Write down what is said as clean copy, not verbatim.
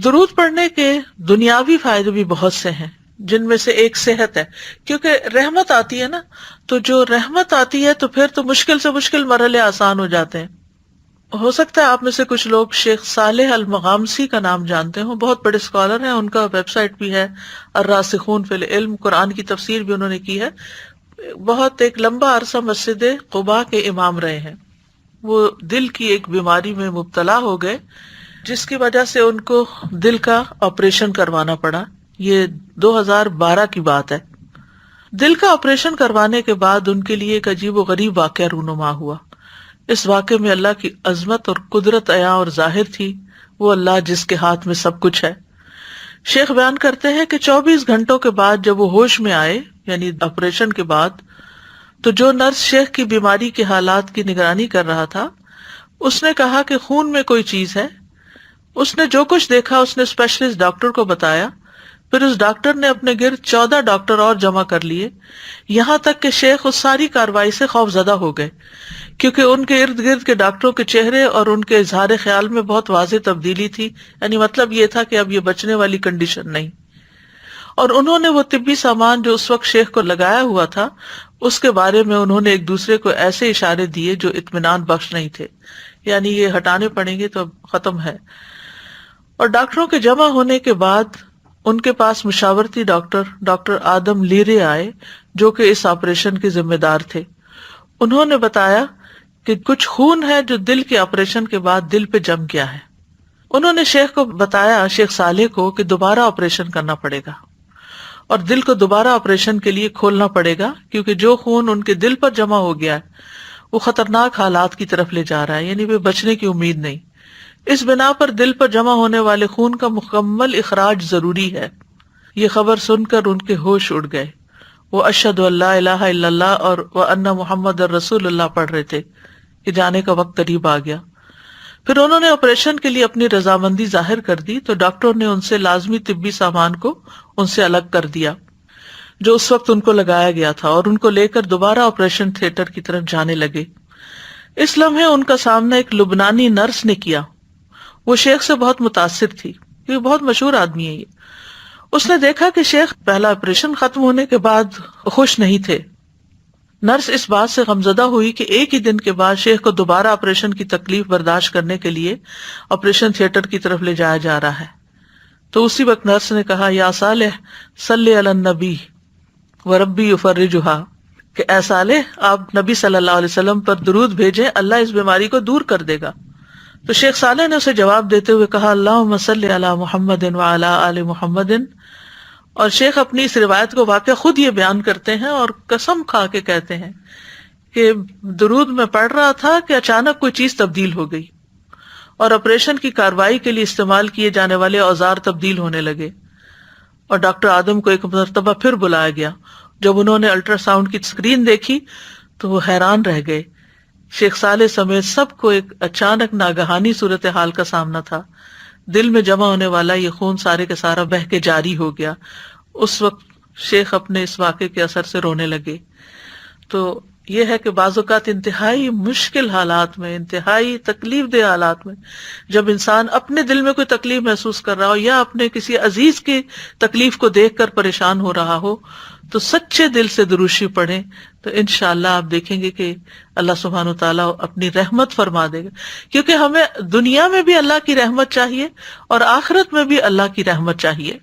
درود پڑھنے کے دنیاوی فائدے بھی بہت سے ہیں، جن میں سے ایک صحت ہے، کیونکہ رحمت آتی ہے نا، تو جو رحمت آتی ہے تو پھر تو مشکل سے مشکل مرحلے آسان ہو جاتے ہیں۔ ہو سکتا ہے آپ میں سے کچھ لوگ شیخ صالح المغامسی کا نام جانتے ہوں، بہت بڑے اسکالر ہیں، ان کا ویب سائٹ بھی ہے الراسخون فی العلم، قرآن کی تفسیر بھی انہوں نے کی ہے، بہت ایک لمبا عرصہ مسجد قباء کے امام رہے ہیں۔ وہ دل کی ایک بیماری میں مبتلا ہو گئے، جس کی وجہ سے ان کو دل کا آپریشن کروانا پڑا۔ یہ 2012 کی بات ہے۔ دل کا آپریشن کروانے کے بعد ان کے لیے ایک عجیب و غریب واقعہ رونما ہوا۔ اس واقعے میں اللہ کی عظمت اور قدرت عیاں اور ظاہر تھی، وہ اللہ جس کے ہاتھ میں سب کچھ ہے۔ شیخ بیان کرتے ہیں کہ 24 گھنٹوں کے بعد جب وہ ہوش میں آئے، یعنی آپریشن کے بعد، تو جو نرس شیخ کی بیماری کے حالات کی نگرانی کر رہا تھا، اس نے کہا کہ خون میں کوئی چیز ہے۔ اس نے جو کچھ دیکھا اس نے اسپیشلسٹ ڈاکٹر کو بتایا، پھر اس ڈاکٹر نے اپنے گرد 14 ڈاکٹر اور جمع کر لیے، یہاں تک کہ شیخ اس ساری کارروائی سے خوف زدہ ہو گئے، کیونکہ ان کے ارد گرد کے ڈاکٹروں کے چہرے اور ان کے اظہار خیال میں بہت واضح تبدیلی تھی، یعنی مطلب یہ تھا کہ اب یہ بچنے والی کنڈیشن نہیں۔ اور انہوں نے وہ طبی سامان جو اس وقت شیخ کو لگایا ہوا تھا، اس کے بارے میں انہوں نے ایک دوسرے کو ایسے اشارے دیے جو اطمینان بخش نہیں تھے، یعنی یہ ہٹانے پڑیں گے تو اب ختم ہے۔ اور ڈاکٹروں کے جمع ہونے کے بعد ان کے پاس مشاورتی ڈاکٹر آدم لیرے آئے، جو کہ اس آپریشن کے ذمہ دار تھے۔ انہوں نے بتایا کہ کچھ خون ہے جو دل کے آپریشن کے بعد دل پہ جم گیا ہے۔ انہوں نے شیخ کو بتایا، شیخ صالح کو، کہ دوبارہ آپریشن کرنا پڑے گا اور دل کو دوبارہ آپریشن کے لیے کھولنا پڑے گا، کیونکہ جو خون ان کے دل پر جمع ہو گیا ہے وہ خطرناک حالات کی طرف لے جا رہا ہے، یعنی وہ بچنے کی امید نہیں۔ اس بنا پر دل پر جمع ہونے والے خون کا مکمل اخراج ضروری ہے۔ یہ خبر سن کر ان کے ہوش اڑ گئے، وہ اشہد ان لا الہ الا اللہ اور وان محمد رسول اللہ پڑھ رہے تھے کہ جانے کا وقت قریب آ گیا۔ پھر انہوں نے آپریشن کے لیے اپنی رضامندی ظاہر کر دی تو ڈاکٹروں نے ان سے لازمی طبی سامان کو ان سے الگ کر دیا جو اس وقت ان کو لگایا گیا تھا، اور ان کو لے کر دوبارہ آپریشن تھیٹر کی طرف جانے لگے۔ اس لمحے ان کا سامنا ایک لبنانی نرس نے کیا۔ وہ شیخ سے بہت متاثر تھی، یہ بہت مشہور آدمی ہے یہ۔ اس نے دیکھا کہ شیخ پہلا آپریشن ختم ہونے کے بعد خوش نہیں تھے۔ نرس اس بات سے غمزدہ ہوئی کہ ایک ہی دن کے بعد شیخ کو دوبارہ آپریشن کی تکلیف برداشت کرنے کے لیے آپریشن تھیٹر کی طرف لے جایا جا رہا ہے۔ تو اسی وقت نرس نے کہا، یا صالح صلی علی النبی وربی یفرجھا، کہ اے صالح آپ نبی صلی اللہ علیہ وسلم پر درود بھیجیں، اللہ اس بیماری کو دور کر دے گا۔ تو شیخ صالح نے اسے جواب دیتے ہوئے کہا، اللہم صلی علی محمد وعلی آل محمد۔ اور شیخ اپنی اس روایت کو واقع خود یہ بیان کرتے ہیں اور قسم کھا کے کہتے ہیں کہ درود میں پڑھ رہا تھا کہ اچانک کوئی چیز تبدیل ہو گئی اور آپریشن کی کارروائی کے لیے استعمال کیے جانے والے اوزار تبدیل ہونے لگے، اور ڈاکٹر آدم کو ایک مرتبہ پھر بلایا گیا۔ جب انہوں نے الٹرا ساؤنڈ کی اسکرین دیکھی تو وہ حیران رہ گئے۔ شیخ صالح سمیت سب کو ایک اچانک ناگہانی صورتحال کا سامنا تھا۔ دل میں جمع ہونے والا یہ خون سارے کا سارا بہہ کے جاری ہو گیا۔ اس وقت شیخ اپنے اس واقعے کے اثر سے رونے لگے۔ تو یہ ہے کہ بعض اوقات انتہائی مشکل حالات میں، انتہائی تکلیف دہ حالات میں، جب انسان اپنے دل میں کوئی تکلیف محسوس کر رہا ہو یا اپنے کسی عزیز کی تکلیف کو دیکھ کر پریشان ہو رہا ہو، تو سچے دل سے دروشی پڑھیں، تو انشاءاللہ آپ دیکھیں گے کہ اللہ سبحانہ وتعالیٰ اپنی رحمت فرما دے گا، کیونکہ ہمیں دنیا میں بھی اللہ کی رحمت چاہیے اور آخرت میں بھی اللہ کی رحمت چاہیے۔